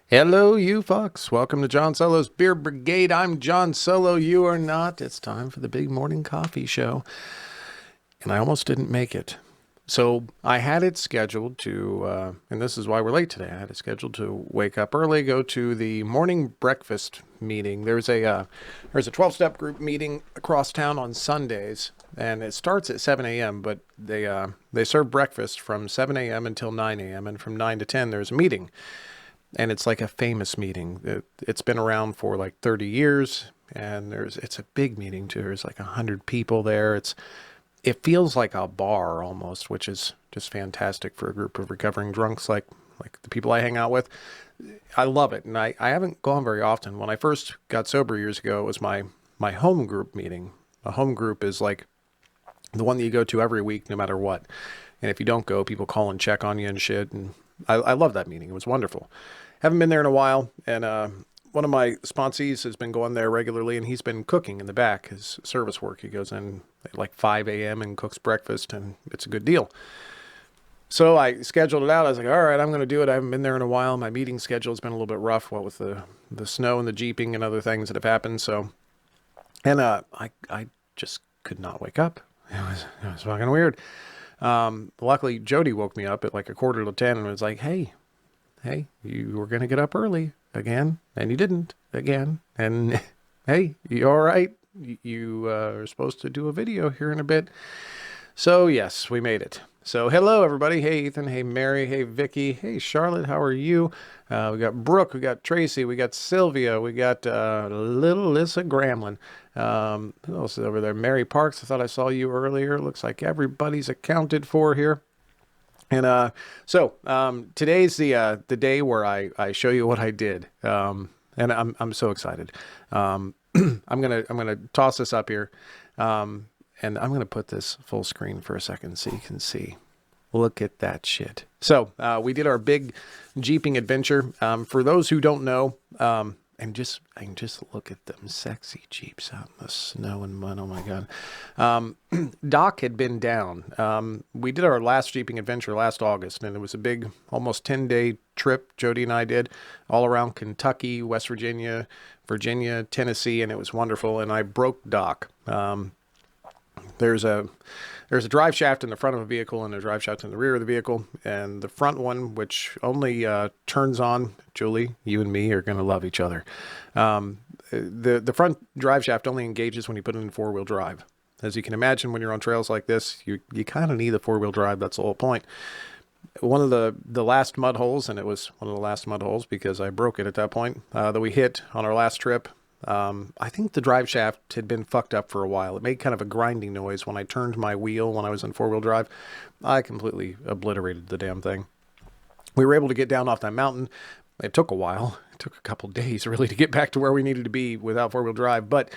Hello, you fucks. Welcome to John Solo's Beer Brigade. I'm John Solo. You are not. It's time for the big morning coffee show. And I almost didn't make it. So I had it scheduled to, and this is why we're late today. I had it scheduled to wake up early, go to the morning breakfast meeting. There's a 12-step group meeting across town on Sundays, and it starts at 7 a.m. But they serve breakfast from 7 a.m. until 9 a.m. and from 9 to 10 there's a meeting. And it's like a famous meeting. It's been around for like 30 years, and it's a big meeting too. There's like 100 people there. It feels like a bar almost, which is just fantastic for a group of recovering drunks like the people I hang out with. I love it, and I haven't gone very often. When I first got sober years ago, it was my home group meeting. A home group is like the one that you go to every week, no matter what. And if you don't go, people call and check on you and shit. And I love that meeting. It was wonderful. Haven't been there in a while. And one of my sponsees has been going there regularly, and he's been cooking in the back, his service work. He goes in at like 5 a.m. and cooks breakfast, and it's a good deal. So I scheduled it out. I was like, all right, I'm going to do it. I haven't been there in a while. My meeting schedule has been a little bit rough, what with the snow and the jeeping and other things that have happened. So, and I just could not wake up. It was fucking weird. Luckily, Jody woke me up at like 9:45 and was like, hey, you were going to get up early again, and you didn't again. And hey, you all right? You are supposed to do a video here in a bit. So yes, we made it. So hello, everybody. Hey, Ethan. Hey, Mary. Hey, Vicky. Hey, Charlotte. How are you? We got Brooke. We got Tracy. We got Sylvia. We got little Lissa Gramlin. Who else is over there? Mary Parks. I thought I saw you earlier. Looks like everybody's accounted for here. And today's the day where I show you what I did. And I'm so excited. I'm gonna toss this up here. And I'm going to put this full screen for a second so you can see. Look at that shit. So we did our big Jeeping adventure. For those who don't know, and just look at them sexy Jeeps out in the snow and mud. Oh, my God. Doc had been down. We did our last Jeeping adventure last August, and it was a big, almost 10-day trip Jody and I did all around Kentucky, West Virginia, Tennessee, and it was wonderful. And I broke Doc. There's a drive shaft in the front of a vehicle and a drive shaft in the rear of the vehicle. And the front one, which only turns on, Julie, you and me are going to love each other. The front drive shaft only engages when you put it in four-wheel drive. As you can imagine, when you're on trails like this, you kind of need the four-wheel drive. That's the whole point. One of the last mud holes, and it was one of the last mud holes because I broke it at that point, that we hit on our last trip. I think the drive shaft had been fucked up for a while. It made kind of a grinding noise when I turned my wheel when I was in four-wheel drive. I completely obliterated the damn thing. We were able to get down off that mountain. It took a while. It took a couple days really to get back to where we needed to be without four-wheel drive. But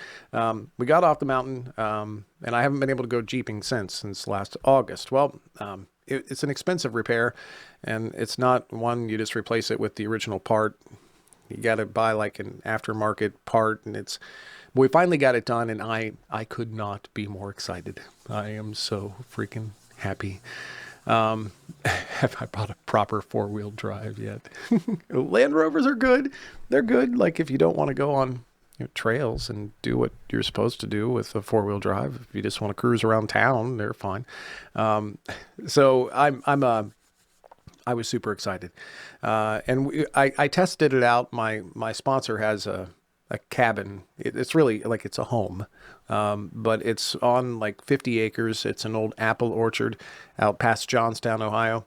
we got off the mountain, and I haven't been able to go jeeping since last August. Well, it's an expensive repair, and it's not one you just replace it with the original part. You got to buy like an aftermarket part, and we finally got it done, and I could not be more excited. I am so freaking happy. Have I bought a proper four-wheel drive yet? Land Rovers are good. They're good. Like if you don't want to go on trails and do what you're supposed to do with a four-wheel drive, if you just want to cruise around town, they're fine. So I was super excited. I tested it out. My sponsor has a cabin. It's really like it's a home. But it's on like 50 acres. It's an old apple orchard out past Johnstown, Ohio.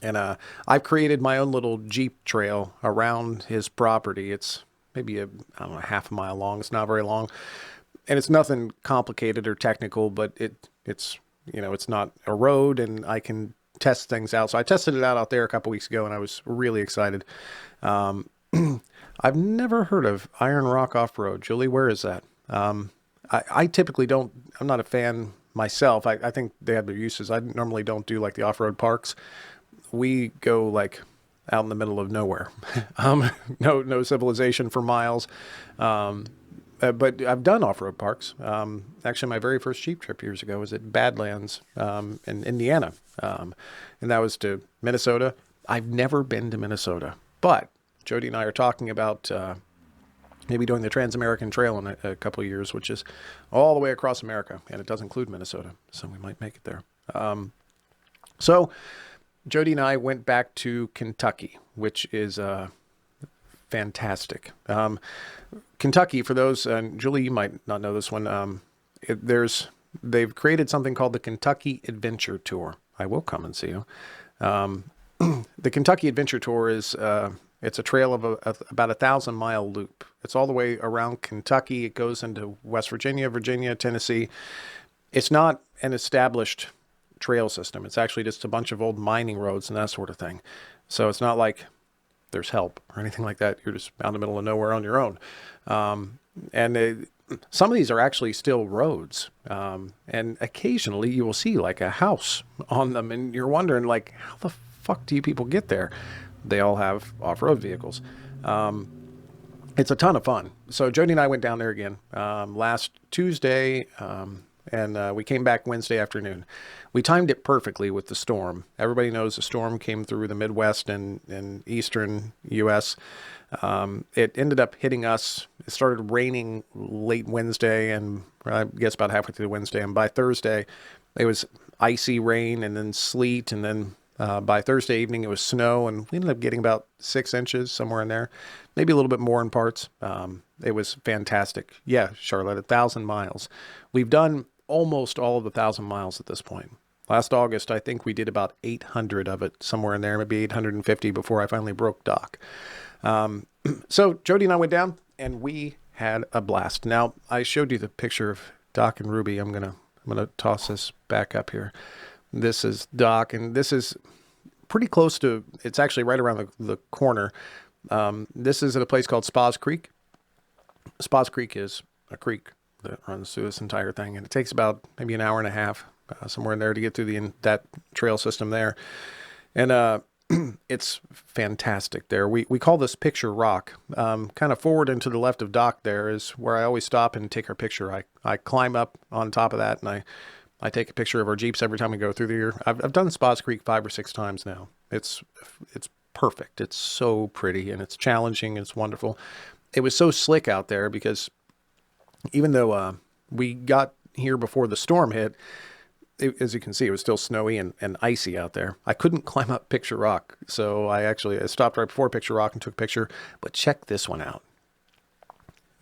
And I've created my own little Jeep trail around his property. It's maybe I don't know, half a mile long. It's not very long. And it's nothing complicated or technical, but it's not a road, and I can test things out. So I tested it out there a couple weeks ago, and I was really excited. I've never heard of Iron Rock Off-Road. Julie, where is that? I typically don't, I'm not a fan myself. I think they have their uses. I normally don't do like the off-road parks. We go like out in the middle of nowhere. No civilization for miles. But I've done off-road parks. Actually, my very first Jeep trip years ago was at Badlands in Indiana. And that was to Minnesota. I've never been to Minnesota, but Jody and I are talking about maybe doing the Trans-American Trail in a couple of years, which is all the way across America, and it does include Minnesota, so we might make it there. So Jody and I went back to Kentucky, which is fantastic. Kentucky, for those, and Julie, you might not know this one. They've created something called the Kentucky Adventure Tour. I will come and see you. The Kentucky Adventure Tour is it's a trail of about 1,000-mile loop. It's all the way around Kentucky. It goes into West Virginia, Tennessee. It's not an established trail system. It's actually just a bunch of old mining roads and that sort of thing. So it's not like there's help or anything like that. You're just out in the middle of nowhere on your own. Some of these are actually still roads. And occasionally you will see like a house on them, and you're wondering, like, how the fuck do you people get there? They all have off-road vehicles. It's a ton of fun. So Jody and I went down there again last Tuesday, and we came back Wednesday afternoon. We timed it perfectly with the storm. Everybody knows the storm came through the Midwest and eastern U.S. It ended up hitting us. It started raining late Wednesday, and I guess about halfway through Wednesday. And by Thursday, it was icy rain and then sleet, and then by Thursday evening, it was snow, and we ended up getting about 6 inches, somewhere in there, maybe a little bit more in parts. It was fantastic. Yeah, Charlotte, 1,000 miles. We've done almost all of the 1,000 miles at this point. Last August, I think we did about 800 of it, somewhere in there, maybe 850 before I finally broke Doc. So Jody and I went down, and we had a blast. Now, I showed you the picture of Doc and Ruby. I'm gonna toss this back up here. This is Doc, and this is pretty close to, it's actually right around the corner. This is at a place called Spas Creek. Spas Creek is a creek that runs through this entire thing, and it takes about maybe an hour and a half, somewhere in there, to get through that trail system there. And it's fantastic there. We call this Picture Rock. Kind of forward and to the left of Doc there is where I always stop and take our picture. I climb up on top of that, and I take a picture of our Jeeps every time we go through there. I've done Spas Creek 5 or 6 times now. It's perfect. It's so pretty, and it's challenging. It's wonderful. It was so slick out there because even though we got here before the storm hit, as you can see, it was still snowy and icy out there. I couldn't climb up Picture Rock, so I stopped right before Picture Rock and took a picture. But check this one out.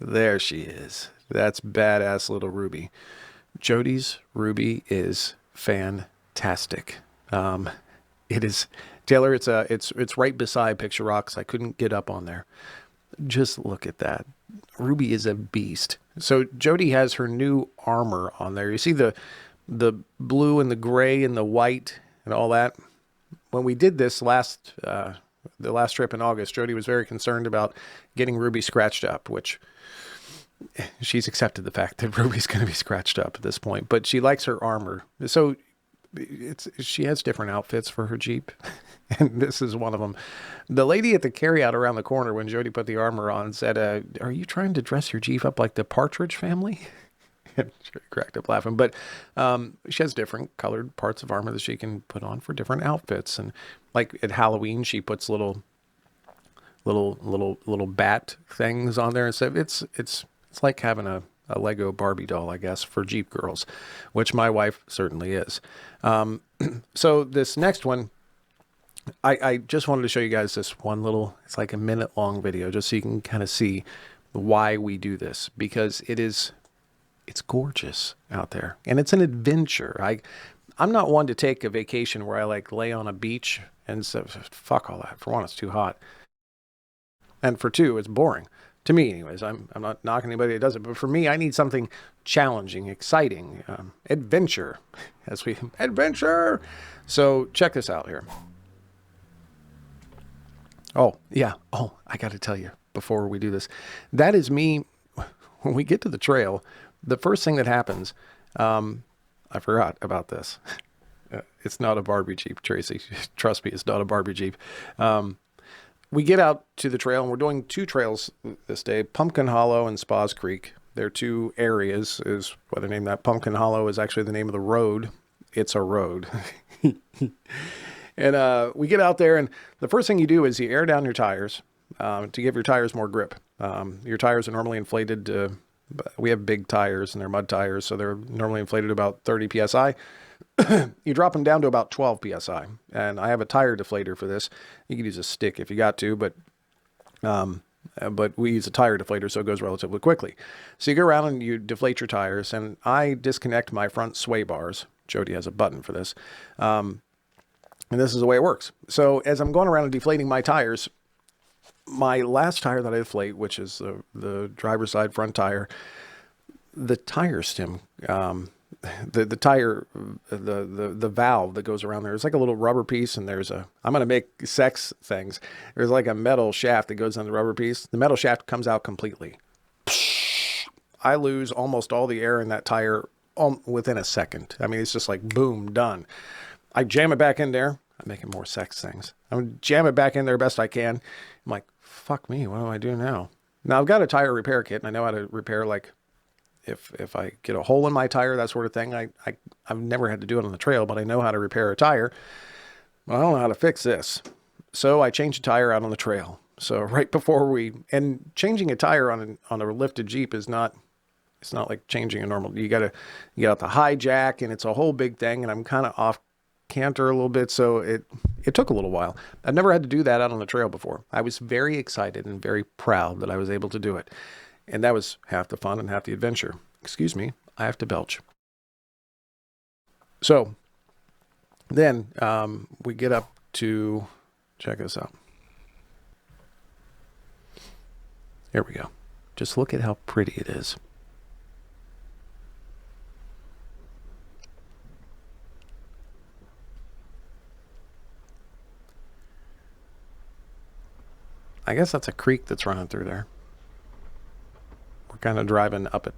There she is. That's badass little Ruby. Jody's Ruby is fantastic. It is, Taylor. It's right beside Picture Rock, so I couldn't get up on there. Just look at that. Ruby is a beast. So Jody has her new armor on there. You see the blue and the gray and the white and all that. When we did this the last trip in August, Jody was very concerned about getting Ruby scratched up, which she's accepted the fact that Ruby's going to be scratched up at this point, but she likes her armor. So she has different outfits for her Jeep, and this is one of them. The lady at the carryout around the corner when Jody put the armor on said, are you trying to dress your Jeep up like the Partridge Family? And she cracked up laughing, but she has different colored parts of armor that she can put on for different outfits. And like at Halloween, she puts little bat things on there. And so it's like having a Lego Barbie doll, I guess, for Jeep girls, which my wife certainly is. So this next one, I just wanted to show you guys this one it's like a minute-long video, just so you can kind of see why we do this, because it's gorgeous out there, and it's an adventure. I'm not one to take a vacation where I like lay on a beach and so fuck all that. For one, it's too hot, and for two, it's boring. To me, anyways. I'm not knocking anybody that does it, but for me, I need something challenging, exciting, adventure. Adventure. So check this out here. Oh yeah. Oh, I got to tell you before we do this, that is me. When we get to the trail, the first thing that happens, I forgot about this. It's not a Barbie Jeep, Tracy. Trust me, it's not a Barbie Jeep. We get out to the trail, and we're doing 2 trails this day, Pumpkin Hollow and Spas Creek. They're 2 areas, is what I named that. Pumpkin Hollow is actually the name of the road. It's a road. And we get out there, and the first thing you do is you air down your tires. to give your tires more grip. Your tires are normally inflated. We have big tires and they're mud tires, so they're normally inflated about 30 psi. You drop them down to about 12 psi, and I have a tire deflator for this. You can use a stick if you got to, but we use a tire deflator, so it goes relatively quickly. So you go around and you deflate your tires, and I disconnect my front sway bars. Jody has a button for this. And this is the way it works. So as I'm going around and deflating my tires, my last tire that I deflate, which is the driver's side front tire, the tire stem, the tire, the valve that goes around there, it's like a little rubber piece, and I'm going to make sex things. There's like a metal shaft that goes on the rubber piece. The metal shaft comes out completely. I lose almost all the air in that tire within a second. I mean, it's just like boom, done. I jam it back in there. I'm making more sex things. I'm jam it back in there best I can. I'm like, fuck me, what do I do now? Now I've got a tire repair kit, and I know how to repair, like, if I get a hole in my tire, that sort of thing. I've never had to do it on the trail, but I know how to repair a tire. Well, I don't know how to fix this. So I changed a tire out on the trail. So right before and changing a tire on a lifted Jeep is not, it's not like changing a normal, you get out the high jack, and it's a whole big thing, and I'm kind of off canter a little bit, so it took a little while. I've never had to do that out on the trail before. I was very excited and very proud that I was able to do it, and that was half the fun and half the adventure. Excuse me, I have to belch. So then we get up to, check this out. Here we go. Just look at how pretty it is. I guess that's a creek that's running through there. We're kind of driving up it.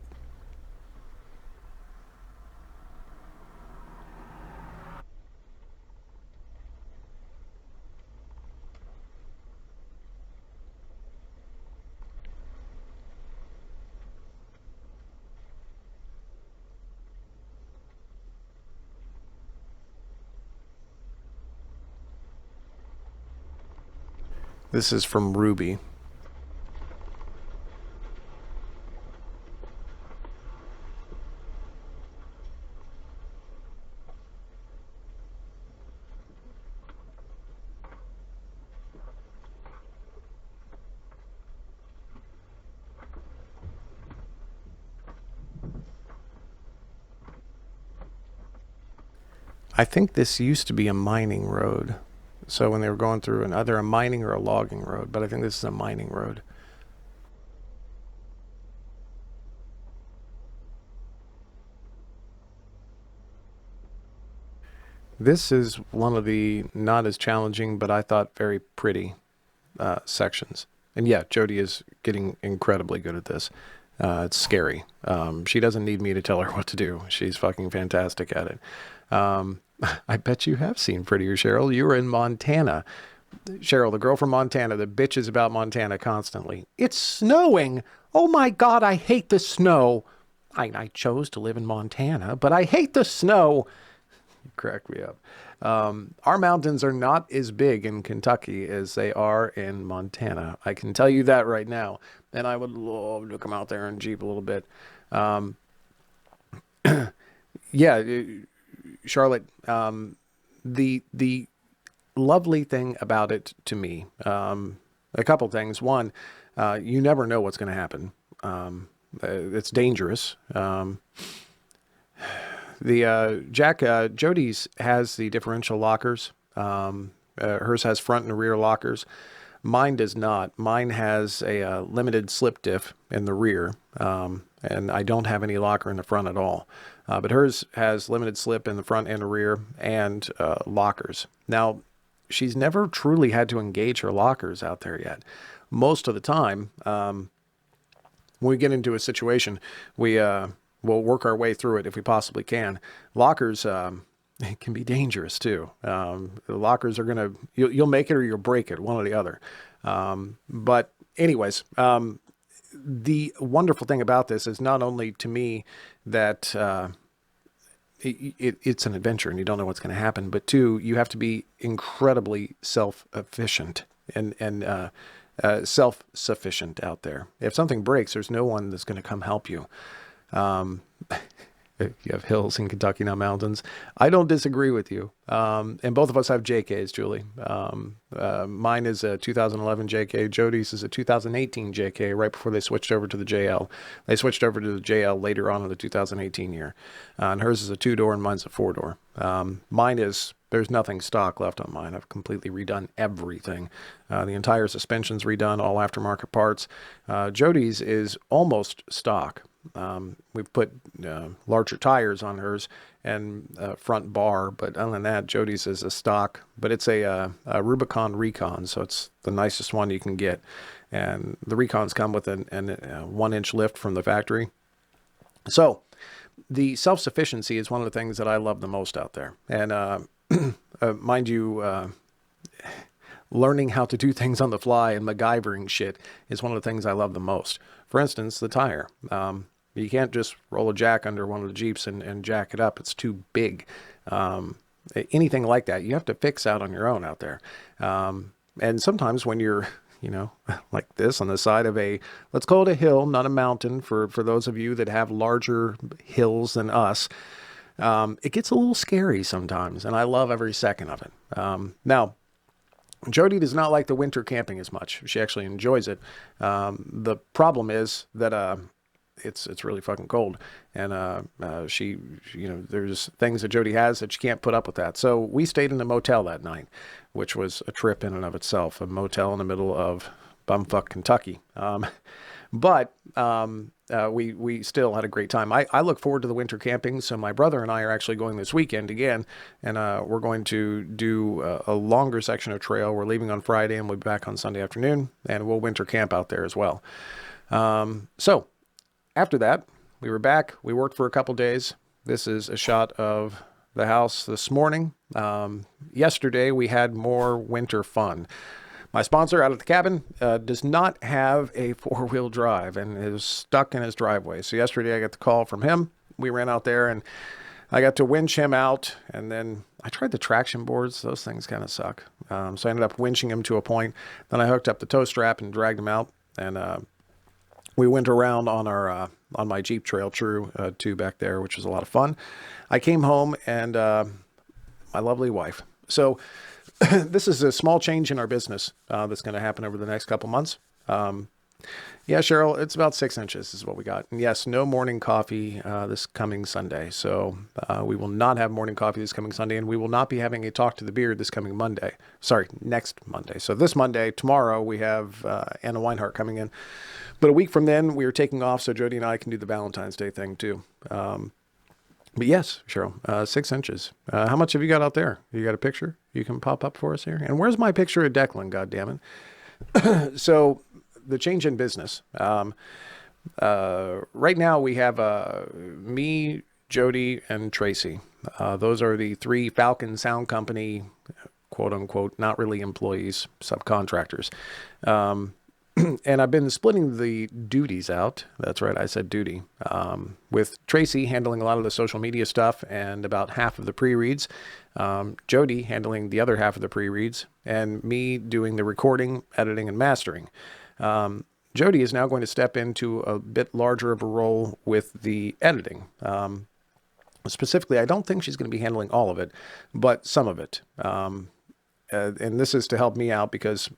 This is from Ruby. I think this used to be a mining road. So when they were going through either a mining or a logging road, but I think this is a mining road. This is one of the not as challenging, but I thought very pretty sections. And yeah, Jody is getting incredibly good at this. It's scary. She doesn't need me to tell her what to do. She's fucking fantastic at it. I bet you have seen Prettier, Cheryl. You were in Montana. Cheryl, the girl from Montana, that bitches about Montana constantly. It's snowing. Oh my God, I hate the snow. I chose to live in Montana, but I hate the snow. You crack me up. Our mountains are not as big in Kentucky as they are in Montana. I can tell you that right now. And I would love to come out there and Jeep a little bit. Yeah, Charlotte, the lovely thing about it to me, a couple things. One, you never know what's going to happen. It's dangerous. Jody's has the differential lockers. Hers has front and rear lockers. Mine does not. Mine has a limited slip diff in the rear, and I don't have any locker in the front at all. But hers has limited slip in the front and the rear, and lockers. Now, she's never truly had to engage her lockers out there yet. Most of the time, when we get into a situation, we'll work our way through it if we possibly can. Lockers can be dangerous too. The lockers are you'll make it or you'll break it, one or the other. But anyways, the wonderful thing about this is not only to me that it's an adventure and you don't know what's going to happen, but two, you have to be incredibly self-efficient and self-sufficient out there. If something breaks, there's no one that's going to come help you. Um, you have hills in Kentucky, not mountains. I don't disagree with you. And both of us have JKs, Julie. Mine is a 2011 JK. Jody's is a 2018 JK, right before they switched over to the JL. They switched over to the JL later on in the 2018 year. And hers is a 2-door and mine's a 4-door. Mine is, there's nothing stock left on mine. I've completely redone everything. The entire suspension's redone, all aftermarket parts. Jody's is almost stock. We've put larger tires on hers and front bar, but other than that, Jody's is a stock, but it's a Rubicon Recon, so it's the nicest one you can get. And the Recons come with an 1-inch lift from the factory. So the self-sufficiency is one of the things that I love the most out there. And mind you, learning how to do things on the fly and MacGyvering shit is one of the things I love the most. For instance, the tire. You can't just roll a jack under one of the Jeeps and jack it up. It's too big. Anything like that, you have to fix out on your own out there. And sometimes when you're, like this on the side of a, let's call it a hill, not a mountain, for those of you that have larger hills than us, it gets a little scary sometimes, and I love every second of it. Now, Jody does not like the winter camping as much. She actually enjoys it. The problem is that it's really fucking cold, and she there's things that Jody has that she can't put up with that. So we stayed in a motel that night, which was a trip in and of itself. A motel in the middle of bumfuck Kentucky. But we still had a great time. I look forward to the winter camping. So my brother and I are actually going this weekend again, and we're going to do a longer section of trail. We're leaving on Friday and we'll be back on Sunday afternoon, and we'll winter camp out there as well. So after that, we were back. We worked for a couple days. This is a shot of the house this morning. Yesterday, we had more winter fun. My sponsor out at the cabin does not have a 4-wheel drive and is stuck in his driveway. So yesterday I got the call from him. We ran out there and I got to winch him out. And then I tried the traction boards. Those things kind of suck. So I ended up winching him to a point. Then I hooked up the tow strap and dragged him out. And we went around on our on my Jeep Trail True 2 back there, which was a lot of fun. I came home and my lovely wife. So this is a small change in our business that's going to happen over the next couple months. Yeah, Cheryl, it's about 6 inches is what we got. And yes, no morning coffee this coming Sunday. So we will not have morning coffee this coming Sunday, and we will not be having a Talk to the Beard this coming Monday. Sorry, next Monday. So this Monday, tomorrow, we have Anna Weinhardt coming in. But a week from then, we are taking off so Jody and I can do the Valentine's Day thing too. But yes, Cheryl, 6 inches. How much have you got out there? You got a picture you can pop up for us here? And where's my picture of Declan, goddammit? So the change in business. Right now we have me, Jody, and Tracy. Those are the 3 Falcon Sound Company, quote unquote, not really employees, subcontractors. And I've been splitting the duties out. That's right, I said duty. With Tracy handling a lot of the social media stuff and about half of the pre-reads. Jody handling the other half of the pre-reads. And me doing the recording, editing, and mastering. Jody is now going to step into a bit larger of a role with the editing. Specifically, I don't think she's going to be handling all of it, but some of it. And this is to help me out because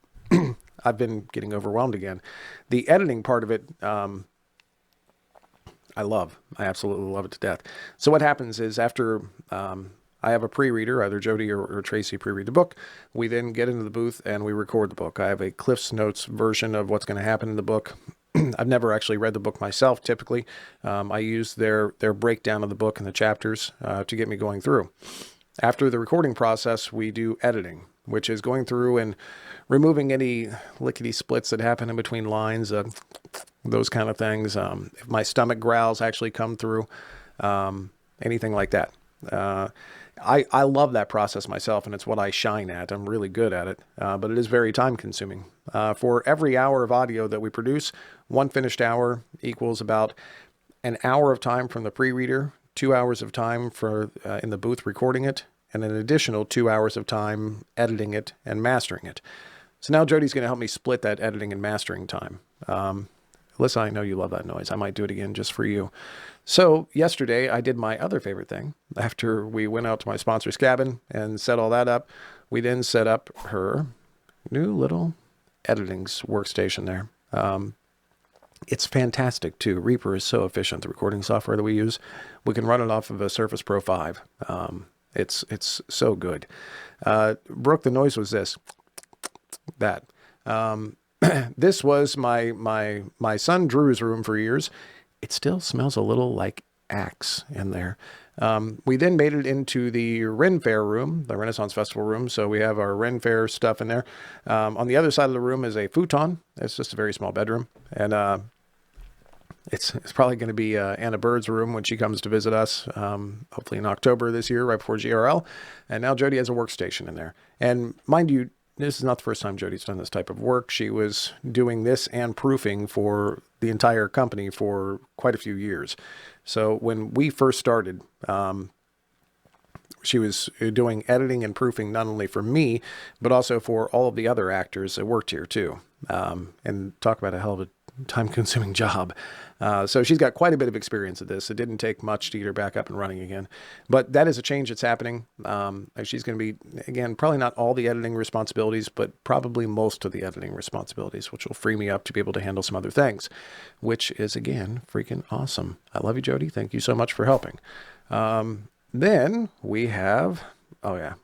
I've been getting overwhelmed again. The editing part of it, I love. I absolutely love it to death. So what happens is after I have a pre-reader, either Jody or Tracy pre-read the book, we then get into the booth and we record the book. I have a Cliff's Notes version of what's going to happen in the book. I've never actually read the book myself, typically. I use their breakdown of the book and the chapters to get me going through. After the recording process, we do editing, which is going through and removing any lickety splits that happen in between lines, those kind of things. If my stomach growls actually come through, anything like that. I love that process myself, and it's what I shine at. I'm really good at it, but it is very time consuming. For every hour of audio that we produce, 1 finished hour equals about an hour of time from the pre-reader, 2 hours of time for in the booth recording it, and an additional 2 hours of time editing it and mastering it. So now Jody's going to help me split that editing and mastering time. Listen, I know you love that noise. I might do it again just for you. So yesterday I did my other favorite thing. After we went out to my sponsor's cabin and set all that up, we then set up her new little editing workstation there. It's fantastic too. Reaper is so efficient, the recording software that we use. We can run it off of a Surface Pro 5. It's so good. Brooke, the noise was that. This was my son Drew's room for years. It still smells a little like Axe in there. We then made it into the Ren Fair room, the Renaissance Festival room. So we have our Ren Fair stuff in there. On the other side of the room is a futon. It's just a very small bedroom. And it's probably going to be Anna Bird's room when she comes to visit us, hopefully in October this year, right before GRL. And now Jody has a workstation in there. And mind you, this is not the first time Jody's done this type of work. She was doing this and proofing for the entire company for quite a few years. So when we first started, she was doing editing and proofing not only for me, but also for all of the other actors that worked here too. And talk about a hell of a time-consuming job. So she's got quite a bit of experience at this. It didn't take much to get her back up and running again. But that is a change that's happening. She's going to be, again, probably not all the editing responsibilities, but probably most of the editing responsibilities, which will free me up to be able to handle some other things, which is, again, freaking awesome. I love you, Jody. Thank you so much for helping. Then we have, oh yeah,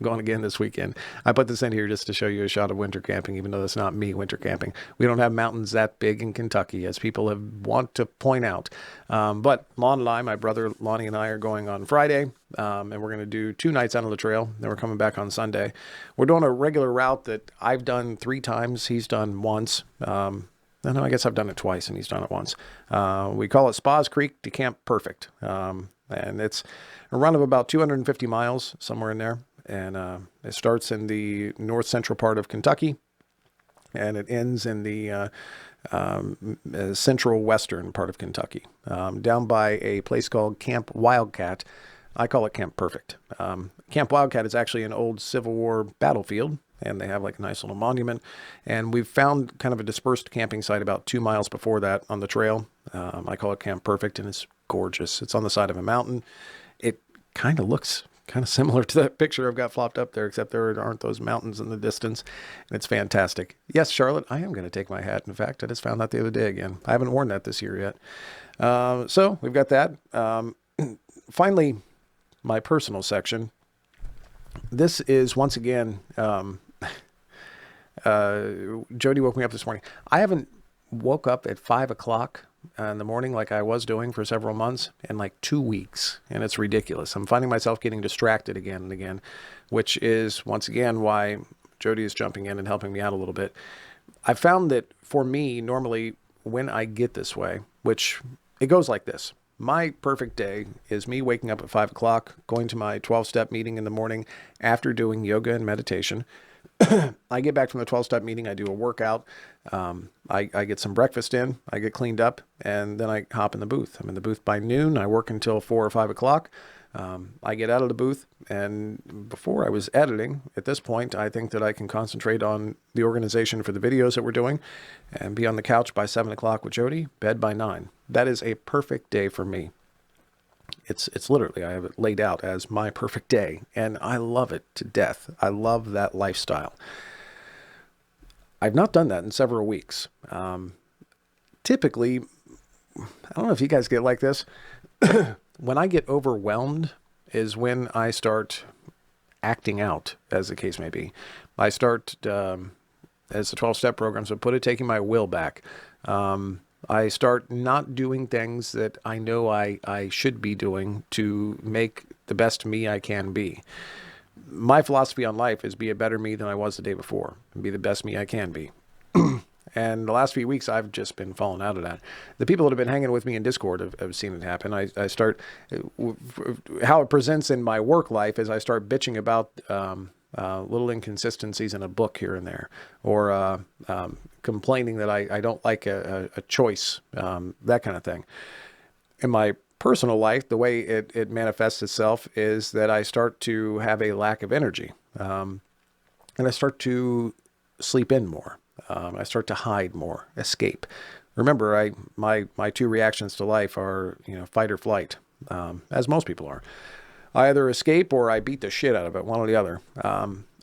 going again this weekend. I put this in here just to show you a shot of winter camping, even though that's not me winter camping. We don't have mountains that big in Kentucky, as people have want to point out. But Lon and I, my brother Lonnie and I, are going on Friday, and we're going to do 2 nights out on the trail. Then we're coming back on Sunday. We're doing a regular route that I've done 3 times. He's done once. No, I guess I've done it twice, and he's done it once. We call it Spas Creek to Camp Perfect. And it's a run of about 250 miles, somewhere in there. And it starts in the north central part of Kentucky, and it ends in the central western part of Kentucky, down by a place called Camp Wildcat. I call it Camp Perfect. Camp Wildcat is actually an old Civil War battlefield, and they have like a nice little monument. And we've found kind of a dispersed camping site about 2 miles before that on the trail. I call it Camp Perfect, and it's gorgeous. It's on the side of a mountain. It kind of looks kind of similar to that picture I've got flopped up there, except there aren't those mountains in the distance. And it's fantastic. Yes, Charlotte, I am going to take my hat. In fact, I just found that the other day again. I haven't worn that this year yet. So we've got that. Finally, my personal section. This is once again, Jody woke me up this morning. I haven't woke up at 5 o'clock in the morning like I was doing for several months in like 2 weeks, and it's ridiculous. I'm finding myself getting distracted again and again, which is once again why Jody is jumping in and helping me out a little bit. I found that for me, normally when I get this way, which it goes like this. My perfect day is me waking up at 5 o'clock, going to my 12-step meeting in the morning after doing yoga and meditation. I get back from the 12-step meeting. I do a workout. I get some breakfast in. I get cleaned up, and then I hop in the booth. I'm in the booth by noon. I work until 4 or 5 o'clock. I get out of the booth, and before I was editing, at this point, I think that I can concentrate on the organization for the videos that we're doing and be on the couch by 7 o'clock with Jody, bed by 9. That is a perfect day for me. It's literally, I have it laid out as my perfect day, and I love it to death. I love that lifestyle. I've not done that in several weeks. Typically, I don't know if you guys get like this. When I get overwhelmed is when I start acting out, as the case may be. I start, as the 12-step programs would put it, taking my will back. I start not doing things that I know I should be doing to make the best me I can be. My philosophy on life is be a better me than I was the day before, and be the best me I can be. And the last few weeks, I've just been falling out of that. The people that have been hanging with me in Discord have seen it happen. I start, how it presents in my work life is I start bitching about little inconsistencies in a book here and there, or complaining that I don't like a choice, that kind of thing. In my personal life, the way it manifests itself is that I start to have a lack of energy. and I start to sleep in more. I start to hide more, escape. Remember, my two reactions to life are, fight or flight, as most people are. I either escape or I beat the shit out of it, one or the other.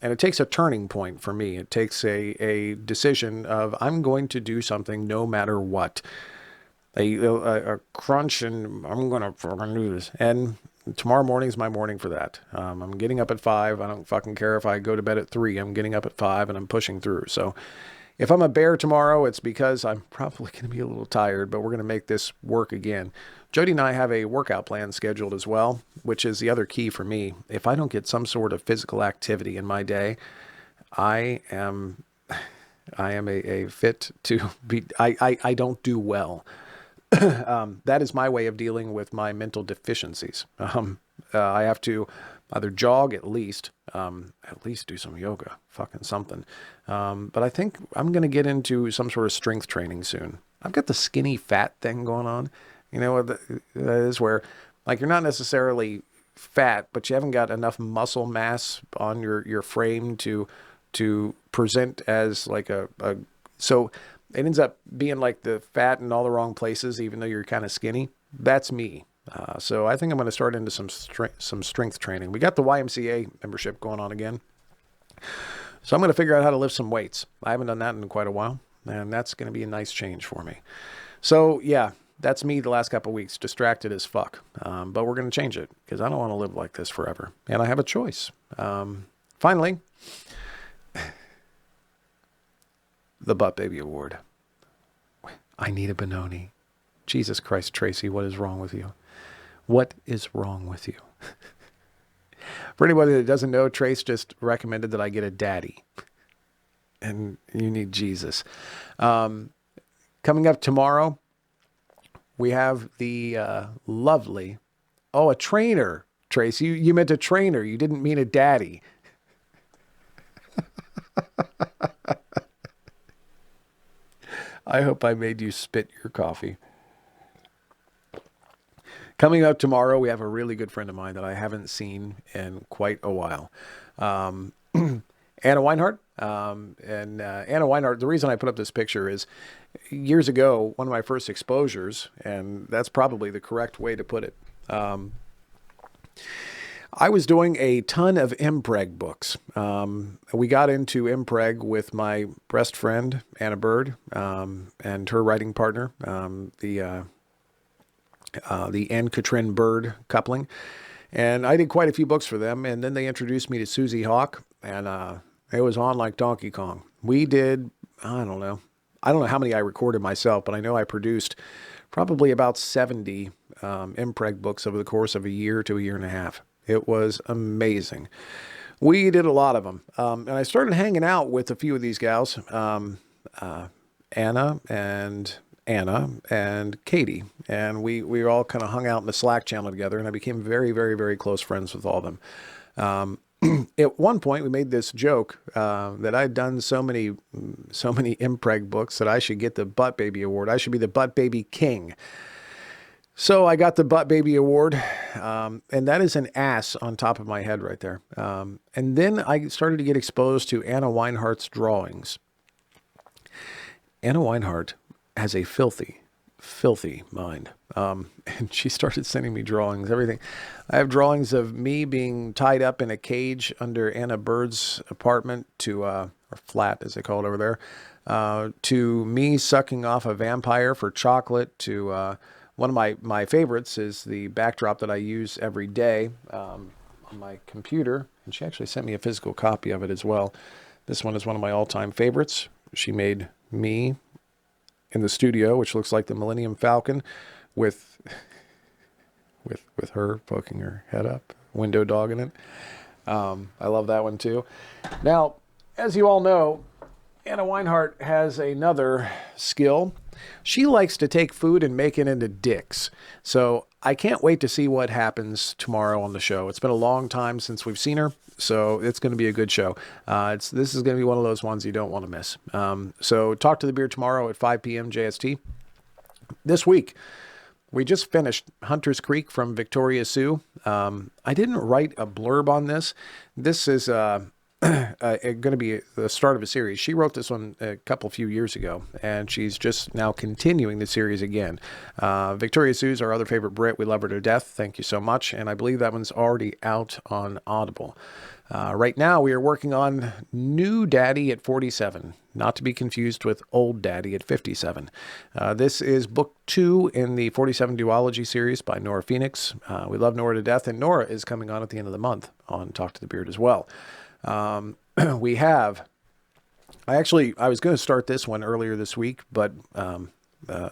And it takes a turning point for me. It takes a decision of I'm going to do something no matter what. A crunch, and I'm going to fucking do this. And tomorrow morning is my morning for that. I'm getting up at 5. I don't fucking care if I go to bed at 3. I'm getting up at 5 and I'm pushing through. So if I'm a bear tomorrow, it's because I'm probably going to be a little tired, but we're going to make this work again. Jody and I have a workout plan scheduled as well, which is the other key for me. If I don't get some sort of physical activity in my day, I am a fit to be, I don't do well. That is my way of dealing with my mental deficiencies. I have to either jog at least do some yoga, fucking something. But I think I'm going to get into some sort of strength training soon. I've got the skinny fat thing going on. That is where, like, you're not necessarily fat, but you haven't got enough muscle mass on your frame to present as like so it ends up being like the fat in all the wrong places, even though you're kind of skinny. That's me. So I think I'm going to start into some strength training. We got the YMCA membership going on again. So I'm going to figure out how to lift some weights. I haven't done that in quite a while, and that's going to be a nice change for me. So yeah, that's me the last couple of weeks, distracted as fuck. But we're going to change it because I don't want to live like this forever. And I have a choice. Finally, the Butt Baby Award. I need a Benoni. Jesus Christ, Tracy, what is wrong with you? What is wrong with you? For anybody that doesn't know, Trace just recommended that I get a daddy. And you need Jesus. Coming up tomorrow, we have the lovely... Oh, a trainer, Trace. You meant a trainer. You didn't mean a daddy. I hope I made you spit your coffee. Coming up tomorrow, we have a really good friend of mine that I haven't seen in quite a while. Anna Weinhardt. And Anna Weinhardt, the reason I put up this picture is years ago, one of my first exposures, and that's probably the correct way to put it. I was doing a ton of Impreg books. We got into Impreg with my best friend, Anna Bird, and her writing partner, the Anne Katrin Bird coupling. And I did quite a few books for them. And then they introduced me to Susie Hawk, and it was on like Donkey Kong. We did, I don't know how many I recorded myself, but I know I produced probably about 70 Impreg books over the course of a year to a year and a half. It was amazing. We did a lot of them. And I started hanging out with a few of these gals, Anna and Katie. And we all kind of hung out in the Slack channel together, and I became very, very, very close friends with all of them. At one point, we made this joke that I'd done so many Impreg books that I should get the Butt Baby Award. I should be the Butt Baby King. So I got the Butt Baby Award, and that is an ass on top of my head right there. And then I started to get exposed to Anna Weinhardt's drawings. Anna Weinhardt has a filthy, filthy mind. And she started sending me drawings, everything. I have drawings of me being tied up in a cage under Anna Bird's apartment or flat, as they call it over there, to me sucking off a vampire for chocolate, to one of my favorites is the backdrop that I use every day on my computer. And she actually sent me a physical copy of it as well. This one is one of my all-time favorites. She made me in the studio, which looks like the Millennium Falcon, with her poking her head up, window dogging it. I love that one too. Now, as you all know, Anna Weinhardt has another skill. She likes to take food and make it into dicks. So I can't wait to see what happens tomorrow on the show. It's been a long time since we've seen her, so it's going to be a good show. This is going to be one of those ones you don't want to miss. So talk to the beer tomorrow at 5 p.m. JST. This week, we just finished Hunter's Creek from Victoria Sioux. I didn't write a blurb on this. This is going to be the start of a series. She wrote this one a few years ago, and she's just now continuing the series again. Victoria Sue's our other favorite Brit. We love her to death. Thank you so much. And I believe that one's already out on Audible. Right now, we are working on New Daddy at 47, not to be confused with Old Daddy at 57. This is book 2 in the 47 duology series by Nora Phoenix. We love Nora to death, and Nora is coming on at the end of the month on Talk to the Beard as well. We have, I was going to start this one earlier this week, but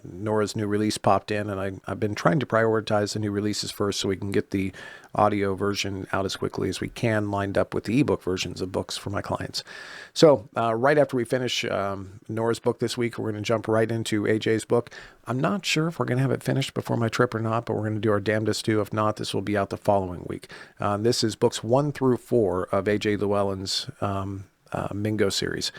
Nora's new release popped in, and I've been trying to prioritize the new releases first so we can get the audio version out as quickly as we can, lined up with the ebook versions of books for my clients. So right after we finish Nora's book this week, we're going to jump right into AJ's book. I'm not sure if we're going to have it finished before my trip or not, but we're going to do our damnedest to. If not, this will be out the following week. This is books 1 through 4 of AJ Llewellyn's Mingo series.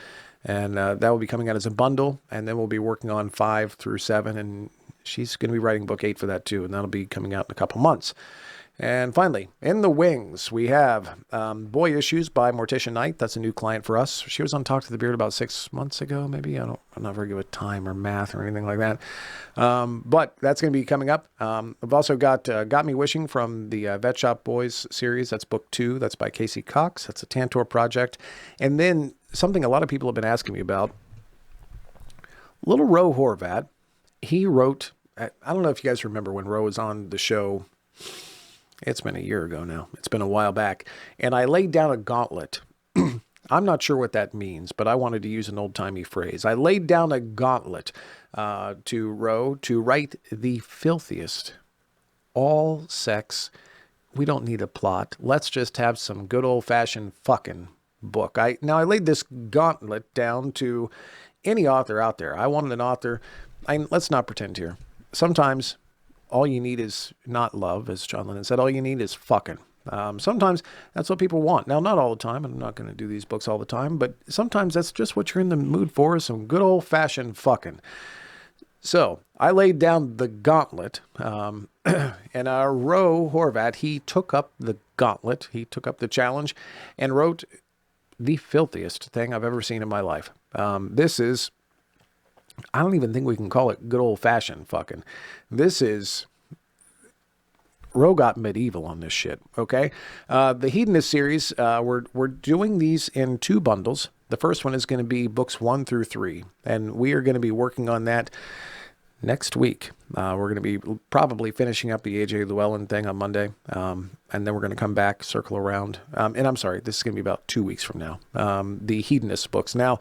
And that will be coming out as a bundle, and then we'll be working on 5 through 7, and she's going to be writing book 8 for that too, and that'll be coming out in a couple months. And finally, in the wings, we have Boy Issues by Morticia Knight. That's a new client for us. She was on Talk to the Beard about 6 months ago, maybe. I'm not very good with time or math or anything like that. But that's going to be coming up. I've also got Me Wishing from the Vet Shop Boys series. That's book 2. That's by Casey Cox. That's a Tantor project. And then something a lot of people have been asking me about. Little Ro Horvat, he wrote, I don't know if you guys remember when Ro was on the show. It's been a year ago now. It's been a while back. And I laid down a gauntlet. I'm not sure what that means, but I wanted to use an old-timey phrase. I laid down a gauntlet to Ro to write the filthiest, all sex. We don't need a plot. Let's just have some good old-fashioned fucking book. I laid this gauntlet down to any author out there. I wanted an author. Let's not pretend here. Sometimes all you need is not love, as John Lennon said. All you need is fucking. Sometimes that's what people want. Now, not all the time. I'm not going to do these books all the time, but sometimes that's just what you're in the mood for, is some good old-fashioned fucking. So I laid down the gauntlet, and Ro Horvat, he took up the gauntlet. He took up the challenge and wrote the filthiest thing I've ever seen in my life. This is, I don't even think we can call it good old-fashioned fucking. This is, Ro got medieval on this shit, okay? The Hedonist series, we're doing these in 2 bundles. The first one is going to be books 1 through 3, and we are going to be working on that next week. We're going to be probably finishing up the AJ Llewellyn thing on Monday, and then we're going to come back, circle around. And I'm sorry, this is going to be about 2 weeks from now. The Hedonist books. Now,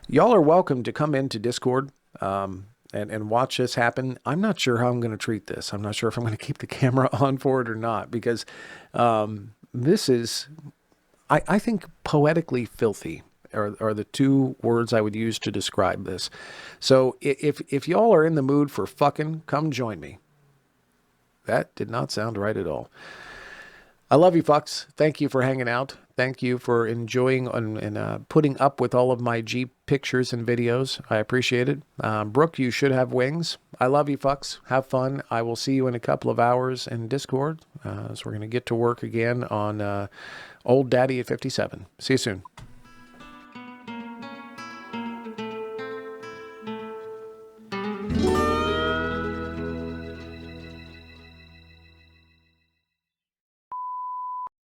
y'all are welcome to come into Discord and watch this happen. I'm not sure how I'm going to treat this. I'm not sure if I'm going to keep the camera on for it or not, because this is, I think, poetically filthy. Are the 2 words I would use to describe this. So if y'all are in the mood for fucking, come join me. That did not sound right at all. I love you, fucks. Thank you for hanging out. Thank you for enjoying and putting up with all of my Jeep pictures and videos. I appreciate it. Brooke, you should have wings. I love you, fucks. Have fun. I will see you in a couple of hours in Discord. So we're going to get to work again on Old Daddy at 57. See you soon.